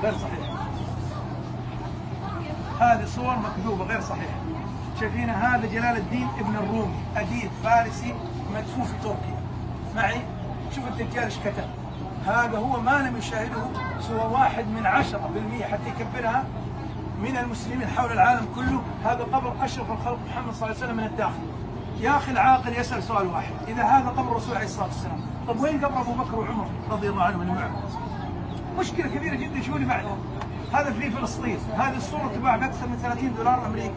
غير صحيح. هذه صور مكذوبة غير صحيحة. شايفين هذا جلال الدين ابن الرومي، أديب فارسي مدفون في تركيا. معي شوف الدجال ايش كتب. هذا هو ما لم يشاهده سوى 1 من 10% حتى يكبرها من المسلمين حول العالم كله. هذا قبر أشرف الخلق محمد صلى الله عليه وسلم من الداخل. يا أخي العاقل يسأل سؤال واحد، إذا هذا قبر الرسول عليه الصلاة والسلام، طب وين قبر أبو بكر وعمر رضي الله عنهم من معه؟ مشكلة كبيرة جدا. شو اللي بعدها؟ هذا في فلسطين، هذه الصورة تباع بأكثر من $30 أمريكي.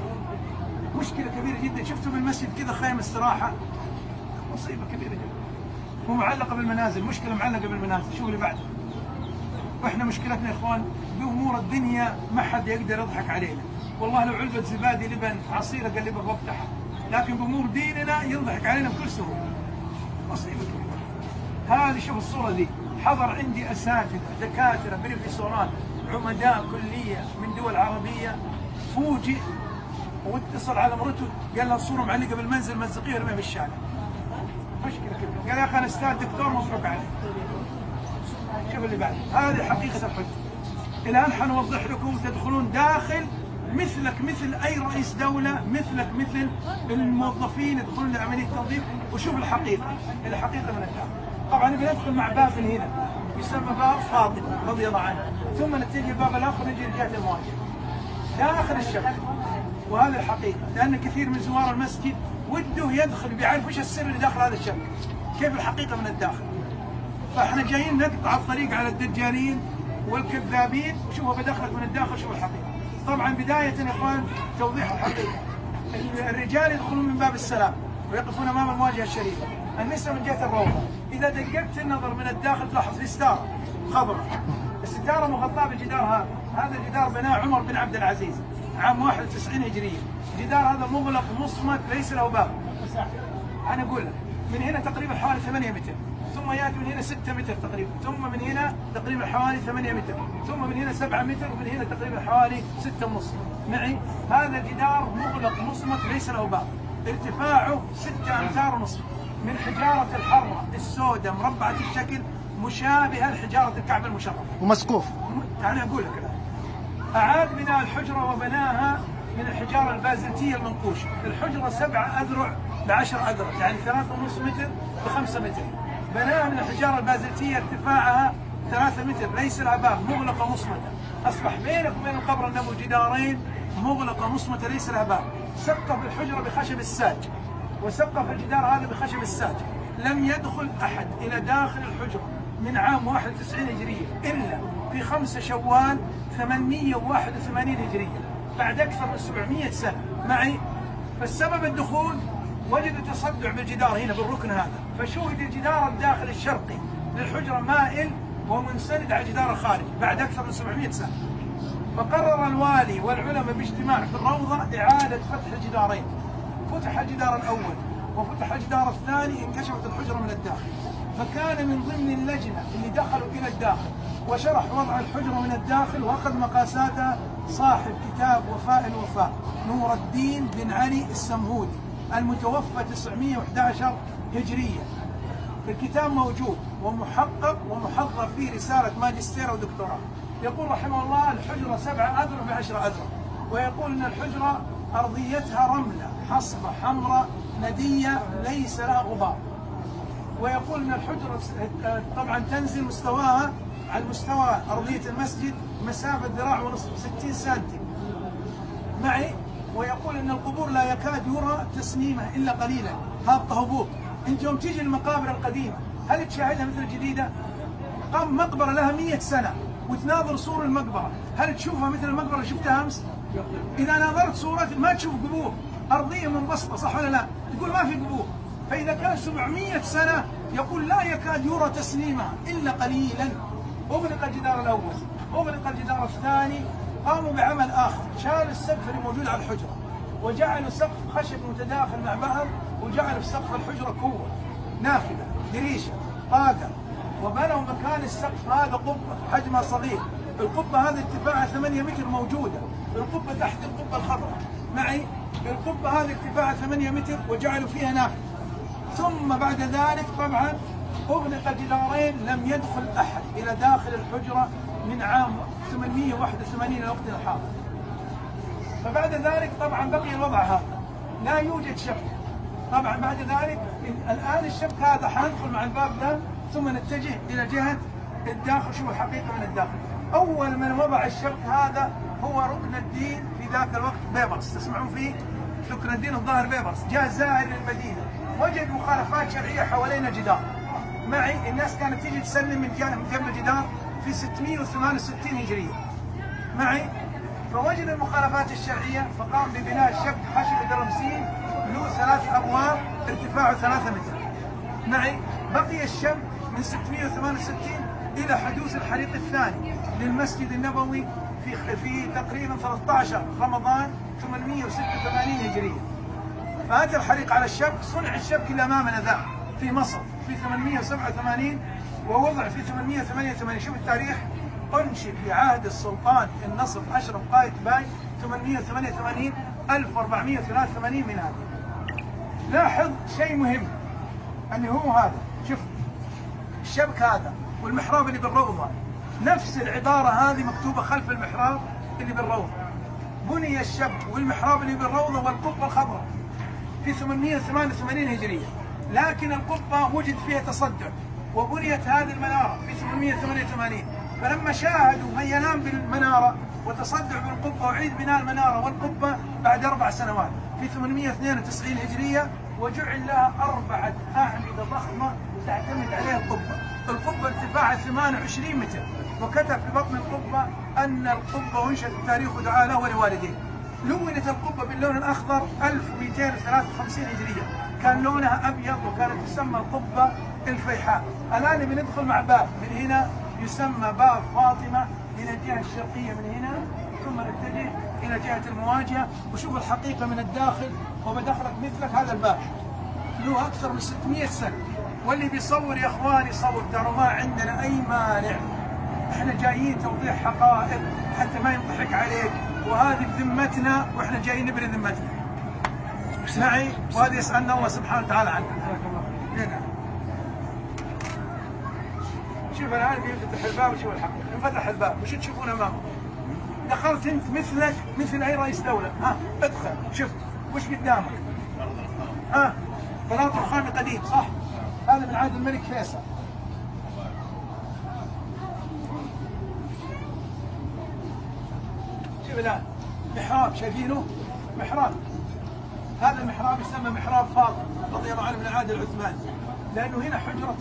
مشكلة كبيرة جدا. شفتوا بالمسجد كذا خيم استراحة، مصيبة كبيرة جدا. ومعلقة بالمنازل، مشكلة معلقة بالمنازل. شو اللي بعدها؟ واحنا مشكلتنا يا اخوان بأمور الدنيا ما حد يقدر يضحك علينا. والله لو علبة زبادي لبن عصير اقلبها بوقتها، لكن بأمور ديننا يضحك علينا بكل سهولة. مصيبة كبيرة. هذه شوف الصورة ذي، حضر عندي أساتذة دكاترة بروفيسورات عمداء كلية من دول عربية، فوجئ واتصل على مرته قال لها الصورة معلقة بالمنزل مزقيها ورميها بالشارع. مشكلة كبيرة. قال يا أخي أنا أستاذ دكتور مبروك عليك. شوف اللي بعد. هذه حقيقة الحج. الآن حنوضح لكم تدخلون داخل مثلك مثل أي رئيس دولة، مثلك مثل الموظفين يدخلون لعملية تنظيف. وشوف الحقيقة، الحقيقة من الداخل. طبعا بندخل مع باب من هنا يسمى باب فاطمة رضي الله عنها، ثم نتجه الباب الآخر نجي لجهة المواجهة داخل الشقة. وهذه الحقيقة، لأن كثير من زوار المسجد وده يدخل بيعرف وش السر اللي داخل هذا الشقة، كيف الحقيقة من الداخل. فاحنا جايين نقطع الطريق على الدجالين والكذابين. شوفوا بدخلك من الداخل، شوفوا الحقيقة. طبعا بداية يا اخوان توضيح الحقيقة. الرجال يدخلون من باب السلام ويقفون امام المواجهة الشريفة، النساء من جهة الروضة. اذا دققت النظر من الداخل تلاحظ في ستارة خضراء، الستارة مغطاة بالجدار. هذا الجدار بناه عمر بن عبد العزيز عام 91 هجرية. الجدار هذا مغلق مصمت ليس له باب. انا اقول لك من هنا تقريبا حوالي 8 متر، ثم ياتي من هنا 6 متر تقريبا، ثم من هنا تقريبا حوالي 8 متر، ثم من هنا 7 متر، ومن هنا تقريبا حوالي 6.5 معي. هذا الجدار مغلق مصمت ليس له باب، ارتفاعه 6 أمتار ونصف من حجارة الحرة السوداء مربعة الشكل مشابهة لحجارة الكعبة المشرفة ومسقوف. أنا أقول لك الآن أعاد بناء الحجرة وبناها من الحجارة البازلتية المنقوشة. الحجرة 7 أذرع ب10 أذرع، يعني 3.5 متر ب5 متر. بناها من الحجارة البازلتية ارتفاعها 3 متر، ليس لها باب، مغلقة مصمتة. أصبح بينك وبين القبر النبوي جدارين مغلقة مصمتة ليس لها باب. سقف الحجرة بخشب الساج، وسقف الجدار هذا بخشب الساج. لم يدخل أحد إلى داخل الحجرة من عام 91 هجرية إلا في 5 شوال 881 هجرية، بعد أكثر من 700 سنة معي. فالسبب الدخول وجدوا تصدع بالجدار هنا بالركن هذا، فشوهد الجدار الداخل الشرقي للحجرة مائل ومنسند على الجدار الخارجي بعد أكثر من 700 سنة. فقرر الوالي والعلماء باجتماع في الروضة إعادة فتح الجدارين. فتح الجدار الأول وفتح الجدار الثاني، انكشفت الحجرة من الداخل. فكان من ضمن اللجنة اللي دخلوا إلى الداخل وشرح وضع الحجرة من الداخل وأخذ مقاساتها صاحب كتاب وفاء الوفاء نور الدين بن علي السمهودي المتوفى 911 هجرية. الكتاب موجود ومحقق ومحضر فيه رسالة ماجستير ودكتوراه. يقول رحمه الله الحجرة 7 أذرع ب10 أذرع، ويقول أن الحجرة أرضيتها رملة حصبة حمراء ندية ليس لها غبار. ويقول أن الحجرة طبعا تنزل مستواها على مستوى أرضية المسجد مسافة ذراع ونصف 60 سنتي معي. ويقول أن القبور لا يكاد يرى تسنيمها إلا قليلا، هابطة هبوط. أنت يوم تيجي المقابر القديمة هل تشاهدها مثل الجديدة؟ مقبرة لها 100 سنة وتناظر صور المقبرة، هل تشوفها مثل المقبرة اللي شفتها أمس؟ إذا ناظرت صورة ما تشوف قبور، أرضية منبسطة، صح ولا لا؟ تقول ما في قبور. فإذا كان 700 سنة يقول لا يكاد يرى تسنيمها إلا قليلا. أغلق الجدار الأول، أغلق الجدار الثاني، قاموا بعمل آخر، شال السقف اللي موجود على الحجرة وجعلوا سقف خشب متداخل مع بعض، وجعلوا في سقف الحجرة كوة نافذة دريشة طاقة، وبنوا مكان السقف هذا قبة حجمها صغير. القبة هذه ارتفاعها 8 متر موجودة، القبة تحت القبة الخضراء معي. القبة هذه ارتفاعها 8 متر وجعلوا فيها نافذة. ثم بعد ذلك طبعا أغلق جدارين، لم يدخل أحد إلى داخل الحجرة من عام 881 إلى وقتنا الحاضر. فبعد ذلك طبعا بقي الوضع هذا، لا يوجد شبك. طبعا بعد ذلك الآن الشبك هذا حندخل مع الباب ذا ثم نتجه إلى جهة الداخل. شوف الحقيقة من الداخل. أول من وضع الشبك هذا هو ركن الدين في ذاك الوقت بيبرس، تسمعون فيه ركن الدين الظاهر بيبرس. جاء زائر للمدينة وجد مخالفات شرعية حوالين الجدار. معي الناس كانت تيجي تسلم من جنب الجدار في 668 هجرية. معي فوجد المخالفات الشرعية فقام ببناء الشبك خشب درمسين له 3 أبواب ارتفاعه 3 متر. معي بقي الشبك من 668 إلى حدوث الحريق الثاني للمسجد النبوي في تقريبا 13 رمضان 886 هجرية. فأتى الحريق على الشبك. صنع الشبك اللي أمامنا ذا في مصر في 887 ووضع في 888. شوف التاريخ، أنشئ في عهد السلطان النصر أشرف قايتباي 888 1483 من هذا. لاحظ شيء مهم اللي هو هذا، شوف الشبك هذا والمحراب اللي بالروضة، نفس العبارة هذه مكتوبة خلف المحراب اللي بالروضة. بني الشبك والمحراب اللي بالروضة والقبة الخضراء في 888 هجرية، لكن القبة وجد فيها تصدع وبنيت هذه المنارة في 888. فلما شاهدوا هيلان بالمنارة وتصدع بالقبة وعيد بناء المنارة والقبة بعد 4 سنوات في 892 هجرية، وجعل لها 4 أعمدة ضخمة تعتمد عليها القبة. القبة ارتفاعها 28 متر، وكتب في بطن القبة أن القبة وانشأ التاريخ ودعا له ولوالديه. لونت القبة باللون الأخضر 1253 هجرية، كان لونها أبيض وكانت تسمى القبة الفيحاء. الآن بندخل مع باب من هنا يسمى باب فاطمة من الجهة الشرقية من هنا، ثم نتجه إلى جهة المواجهة. وشوف الحقيقة من الداخل وبدخلك مثلك. هذا الباب له أكثر من 600 سنة، واللي بيصور يا إخواني صور، ترى ما عندنا أي مانع. احنا جايين توضيح حقائق حتى ما ينضحك عليك، وهذه بذمتنا واحنا جايين نبري ذمتنا. معي؟ وهذا يسألنا الله سبحانه وتعالى عنه. هنا شوف الآن بيفتح الباب وشوف الحقيقة. انفتح الباب وش تشوفون أمامه؟ دخلت أنت مثلك مثل أي رئيس دولة. ها ادخل شوف وش قدامك. ها بلاط رخامي قديم صح؟ هذا من عهد الملك فيصل. شوف الآن محراب، شايفينه؟ محراب. هذا المحراب يسمى محراب فاطمة رضي الله عنها من العهد العثماني، لأنه هنا حجرة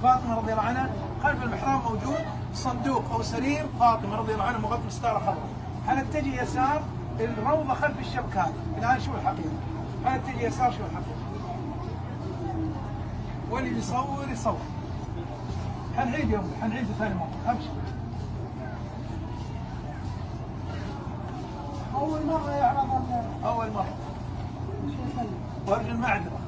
فاطمة رضي الله عنها. خلف المحراب موجود صندوق أو سرير فاطمة رضي الله عنها مغطى بستارة خضراء. هنتجه يسار الروضة خلف الشبك هذا. الآن شوف الحقيقة. هنتجه يسار شوف الحقيقة. واللي بيصور يصور. حنعيد يوم حنعيد ثاني مرة. أبشر. أول مرة يعرض أول مرة. وأرجو المعذرة.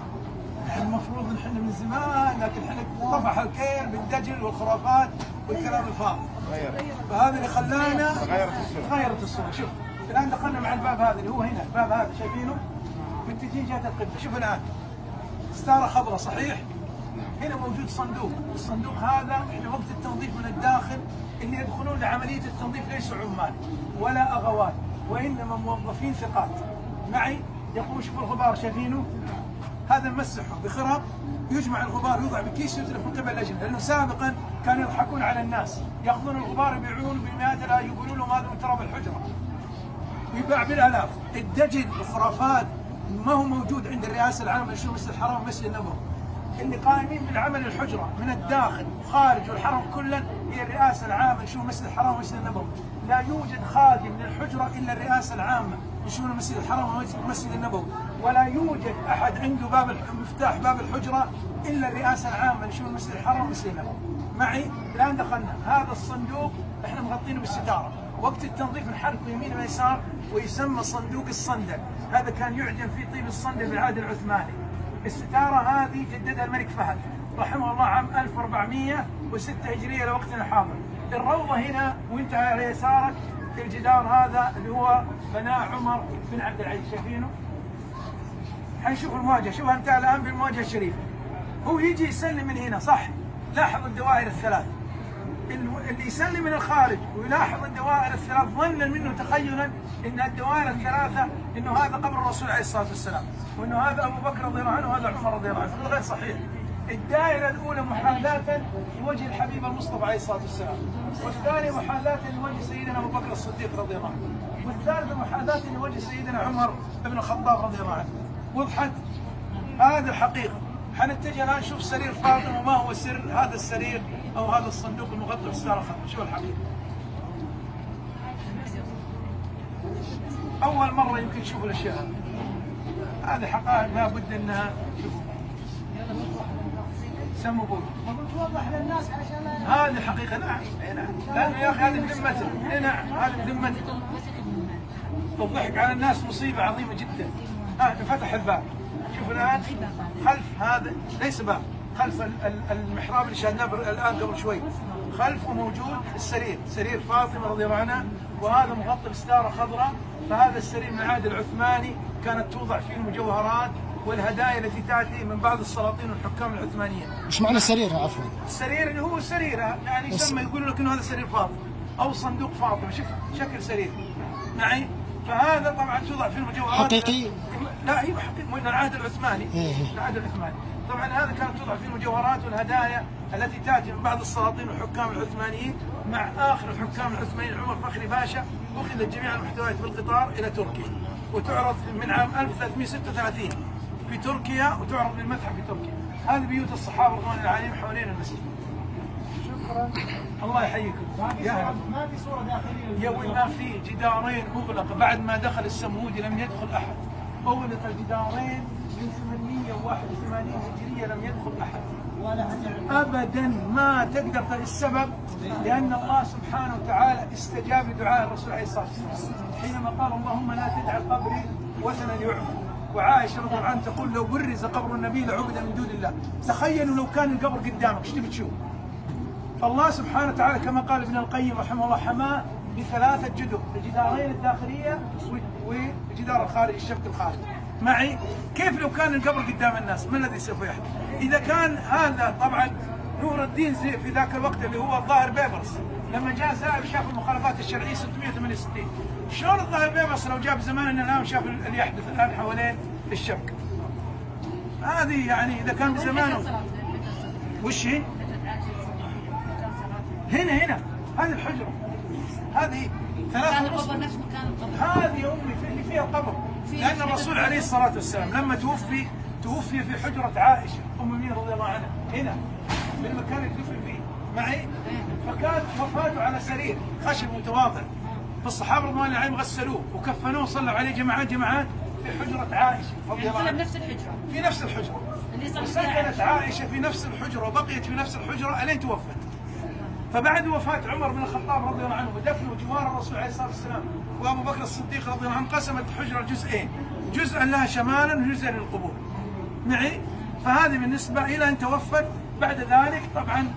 المفروض نحن من زمان، لكن احنا طفح الكيل بالدجل والخرافات والكلام الفاضي. فهذا اللي خلانا غيرت الصورة. شوف الآن دخلنا مع الباب هذا اللي هو هنا، الباب هذا شايفينه؟ متجهين جهة القبلة. شوف الآن ستارة خضراء صحيح؟ هنا موجود صندوق، الصندوق هذا احنا وقت التنظيف من الداخل اللي يدخلون لعملية التنظيف ليسوا عمال ولا أغوات، وإنما موظفين ثقات. معي؟ يقوم شوف الغبار شايفينه؟ هذا نمسحه بخرق، يجمع الغبار يوضع بكيس يترك من قبل اللجنه، لانه سابقا كانوا يضحكون على الناس، ياخذون الغبار يبيعونه بمئات الاف، يقولون لهم هذا من تراب الحجره. ويباع بالالاف. الدجل والخرافات ما هو موجود عند الرئاسه العامه لشؤون المسجد الحرام والمسجد النبوي. اللي قائمين بالعمل الحجره من الداخل وخارج والحرم كلا هي الرئاسه العامه لشؤون المسجد الحرام والمسجد النبوي. لا يوجد خادم للحجره الا الرئاسه العامه لشؤون المسجد الحرام والمسجد النبوي، ولا يوجد احد عنده مفتاح باب الحجره الا الرئاسه العامه لشؤون المسجد الحرام والمسجد النبوي. معي؟ الان دخلنا هذا الصندوق احنا مغطينه بالستاره، وقت التنظيف نحركه يمين ويسار ويسمى صندوق الصندل. هذا كان يعجن في طيب الصندل بالعهد العثماني. الستاره هذه جددها الملك فهد رحمه الله عام 1406 هجريه لوقتنا الحاضر. الروضه هنا وانت على يسارك الجدار هذا اللي هو بناء عمر بن عبد العزيز، شايفينه؟ حنشوف المواجهه، شوف انت الان بالمواجهه الشريفه. هو يجي يسلم من هنا صح؟ لاحظوا الدوائر الثلاث. اللي يسلم من الخارج ويلاحظ الدوائر الثلاث ظنا منه تخيلا ان الدوائر الثلاثه انه هذا قبر الرسول عليه الصلاه والسلام، وانه هذا ابو بكر رضي الله عنه وهذا عمر رضي الله عنه، هذا غير صحيح. الدائره الاولى محاذاه لوجه الحبيب المصطفى عليه الصلاه والسلام، والثانيه محاذاه لوجه سيدنا ابو بكر الصديق رضي الله عنه، والثالثه محاذاه لوجه سيدنا عمر بن الخطاب رضي الله عنه. وضحت؟ هذه الحقيقه. حنتجه الان نشوف سرير فاطمه وما هو سر هذا السرير او هذا الصندوق المغطى بستاره خضراء. شوف الحقيقه. اول مره يمكن تشوفوا الاشياء هذه حقائق لابد انها شوفوا. سموا بول. توضح للناس عشان هذه حقيقه. نعم لانه يا اخي هذه بذمتنا. نعم هذه بذمتنا. الضحك على الناس مصيبه عظيمه جدا. فتح الباب. شوف الان خلف هذا ليس باب، خلف المحراب اللي شاهدناه الان قبل شوي، خلفه موجود السرير، سرير فاطمه رضي الله عنها، وهذا مغطى بستاره خضراء. فهذا السرير من العهد العثماني، كانت توضع فيه المجوهرات والهدايا التي تاتي من بعض السلاطين والحكام العثمانيين. ايش معنى السرير عفوا؟ السرير اللي هو سرير يعني يسمى، يقولوا لك انه هذا سرير فاطمه او صندوق فاطمه. شوف شكل سرير معي. فهذا طبعا توضع في المجوهرات. حقيقي؟ لا ايوه حقيقي من العهد العثماني. العهد العثماني. طبعا هذا كانت توضع في المجوهرات والهدايا التي تاتي من بعض السلاطين والحكام العثمانيين. مع اخر الحكام العثمانيين عمر فخري باشا اخذت جميع المحتويات بالقطار الى تركيا، وتعرض من عام 1336 في تركيا، وتعرض بالمتحف في تركيا. هذه بيوت الصحابه رضوان الله عليهم حوالين المسجد. شكرا. الله يحييكم. ما في صوره داخليه. يا وين في جدارين مغلقه بعد ما دخل السمودي لم يدخل احد. اغلق الجدارين من 881 هجريه لم يدخل احد. ابدا ما تقدر. السبب لان الله سبحانه وتعالى استجاب لدعاء الرسول عليه الصلاه والسلام حينما قال اللهم لا تجعل قبري وثنا يعبد. وعائشه رضي الله عنها تقول لو برز قبر النبي لعبد من دون الله. تخيلوا لو كان القبر قدامك ايش تبي تشوف؟ فالله سبحانه وتعالى كما قال ابن القيم رحمه الله حماه بثلاثه جدر، الجدارين الداخليه والجدار الخارجي الشبك الخارجي. معي؟ كيف لو كان القبر قدام الناس؟ ما الذي سوف يحدث؟ اذا كان هذا طبعا نور الدين زي في ذاك الوقت اللي هو الظاهر بيبرس لما جاء زائر شاف المخالفات الشرعيه 668، شلون الظاهر بيبرس لو جاء بزماننا الان وشاف اللي يحدث الان حوالين الشبكه؟ هذه يعني اذا كان بزمانه وش هي؟ هنا هذه الحجره، هذه ثلاثة القبر نفس مكان القبر. هذه يا امي اللي فيها القبر، لان الرسول عليه الصلاه والسلام لما توفي في حجره عائشه ام المؤمنين رضي الله عنها هنا بالمكان اللي دفن فيه. معي؟ فكانت وفاته على سرير خشب متواضع، فالصحابه رضوان الله عليهم غسلوه وكفنوه وصلوا عليه جماعات في حجره عائشه رضي الله عنها. نفس الحجره. في نفس الحجره. وسكنت عائشه في نفس الحجره وبقيت في نفس الحجره الين توفت. فبعد وفاة عمر بن الخطاب رضي الله عنه ودفنه جوار الرسول عليه الصلاة والسلام وأبو بكر الصديق رضي الله عنه قسمت الحجرة جزئين، جزءا لها شمالا وجزءا للقبور. معي؟ فهذه بالنسبة إلى أن توفت. بعد ذلك طبعا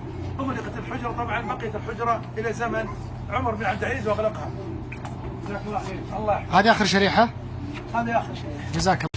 أغلقت الحجرة، طبعا بقيت الحجرة إلى زمن عمر بن عبد العزيز وأغلقها. جزاك الله خير. الله يحفظك. هذه آخر شريحة؟ هذه آخر شيء. جزاك الله.